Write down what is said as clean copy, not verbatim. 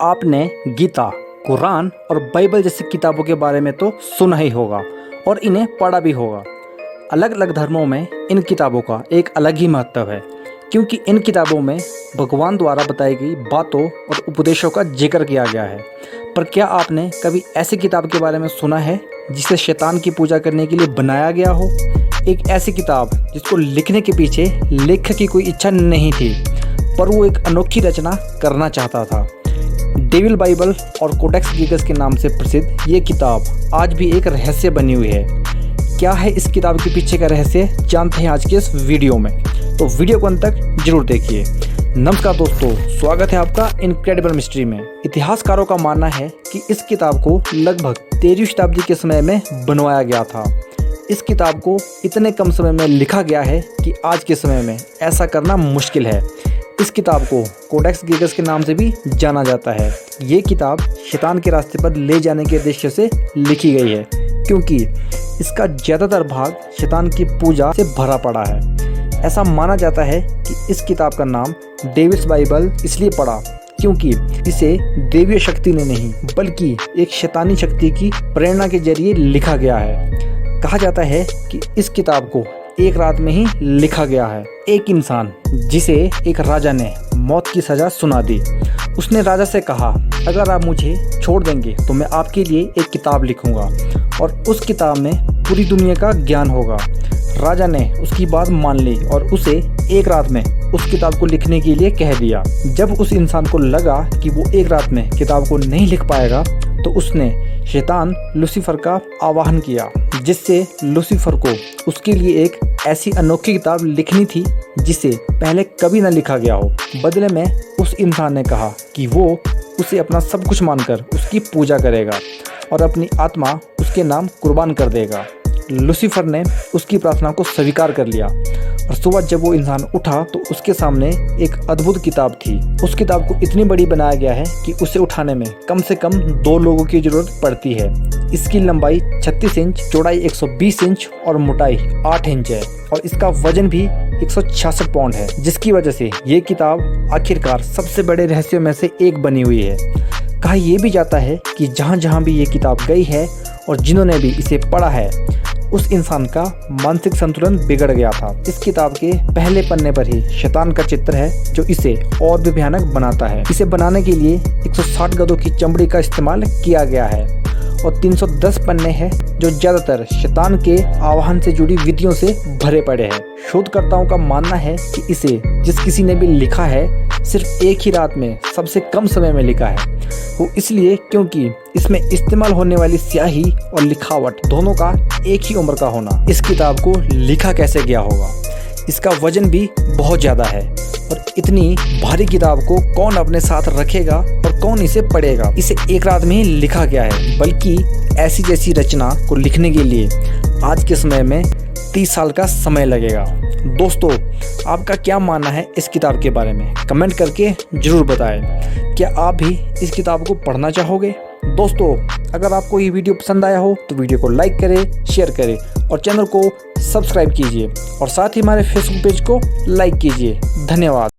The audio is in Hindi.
आपने गीता, कुरान और बाइबल जैसी किताबों के बारे में तो सुना ही होगा और इन्हें पढ़ा भी होगा। अलग अलग धर्मों में इन किताबों का एक अलग ही महत्व है, क्योंकि इन किताबों में भगवान द्वारा बताई गई बातों और उपदेशों का जिक्र किया गया है। पर क्या आपने कभी ऐसी किताब के बारे में सुना है जिसे शैतान की पूजा करने के लिए बनाया गया हो? एक ऐसी किताब जिसको लिखने के पीछे लेखक की कोई इच्छा नहीं थी, पर वो एक अनोखी रचना करना चाहता था। डेविल बाइबल और कोडेक्स गिगस के नाम से प्रसिद्ध ये किताब आज भी एक रहस्य बनी हुई है। क्या है इस किताब के पीछे का रहस्य, जानते हैं आज के इस वीडियो में, तो वीडियो को अंत तक जरूर देखिए। नमस्कार दोस्तों, स्वागत है आपका इनक्रेडिबल मिस्ट्री में। इतिहासकारों का मानना है कि इस किताब को लगभग 13वीं शताब्दी के समय में बनवाया गया था। इस किताब को इतने कम समय में लिखा गया है कि आज के समय में ऐसा करना मुश्किल है। इस किताब को कोडेक्स गिगस के नाम से भी जाना जाता है। ये किताब शैतान के रास्ते पर ले जाने के उद्देश्य से लिखी गई है, क्योंकि इसका ज़्यादातर भाग शैतान की पूजा से भरा पड़ा है। ऐसा माना जाता है कि इस किताब का नाम डेविल्स बाइबल इसलिए पड़ा क्योंकि इसे देवीय शक्ति ने नहीं बल्कि एक शैतानी शक्ति की प्रेरणा के जरिए लिखा गया है। कहा जाता है कि इस किताब को एक रात में ही लिखा गया है। एक इंसान जिसे एक राजा ने मौत की सजा सुना दी, उसने राजा से कहा, अगर आप मुझे छोड़ देंगे तो मैं आपके लिए एक किताब लिखूंगा और उस किताब में पूरी दुनिया का ज्ञान होगा। राजा ने उसकी बात मान ली और उसे एक रात में उस किताब को लिखने के लिए कह दिया। जब उस इंसान को लगा कि वो एक रात में किताब को नहीं लिख पाएगा, तो उसने शैतान लूसीफर का आवाहन किया, जिससे लूसीफर को उसके लिए एक ऐसी अनोखी किताब लिखनी थी जिसे पहले कभी न लिखा गया हो। बदले में उस इंसान ने कहा कि वो उसे अपना सब कुछ मानकर उसकी पूजा करेगा और अपनी आत्मा उसके नाम कुर्बान कर देगा। लूसीफर ने उसकी प्रार्थना को स्वीकार कर लिया और सुबह जब वो इंसान उठा तो उसके सामने एक अद्भुत किताब थी। उस किताब को इतनी बड़ी बनाया गया है कि उसे उठाने में कम से कम 2 लोगों की जरूरत पड़ती है। इसकी लंबाई 36 इंच, चौड़ाई 120 इंच और मोटाई 8 इंच है और इसका वजन भी 166 पाउंड है, जिसकी वजह से ये किताब आखिरकार सबसे बड़े रहस्यों में से एक बनी हुई है। कहा यह भी जाता है कि जहाँ जहाँ भी ये किताब गई है और जिन्होंने भी इसे पढ़ा है, उस इंसान का मानसिक संतुलन बिगड़ गया था। इस किताब के पहले पन्ने पर ही शैतान का चित्र है, जो इसे और भी भयानक बनाता है। इसे बनाने के लिए 160 गधों की चमड़ी का इस्तेमाल किया गया है और 310 पन्ने हैं जो ज्यादातर शैतान के आवाहन से जुड़ी विधियों से भरे पड़े हैं। शोधकर्ताओं का मानना है कि इसे जिस किसी ने भी लिखा है, सिर्फ एक ही रात में सबसे कम समय में लिखा है। वो इसलिए क्योंकि इसमें इस्तेमाल होने वाली स्याही और लिखावट दोनों का एक ही उम्र का होना। इस किताब को लिखा कैसे गया होगा? इसका वजन भी बहुत ज़्यादा है और इतनी भारी किताब को कौन अपने साथ रखेगा और कौन इसे पढ़ेगा? इसे एक रात में ही लिखा गया है, बल्कि ऐसी जैसी रचना को लिखने के लिए आज के समय में 30 साल का समय लगेगा। दोस्तों, आपका क्या मानना है इस किताब के बारे में? कमेंट करके जरूर बताएं। क्या आप भी इस किताब को पढ़ना चाहोगे? दोस्तों, अगर आपको ये वीडियो पसंद आया हो तो वीडियो को लाइक करें, शेयर करें और चैनल को सब्सक्राइब कीजिए और साथ ही हमारे फेसबुक पेज को लाइक कीजिए। धन्यवाद।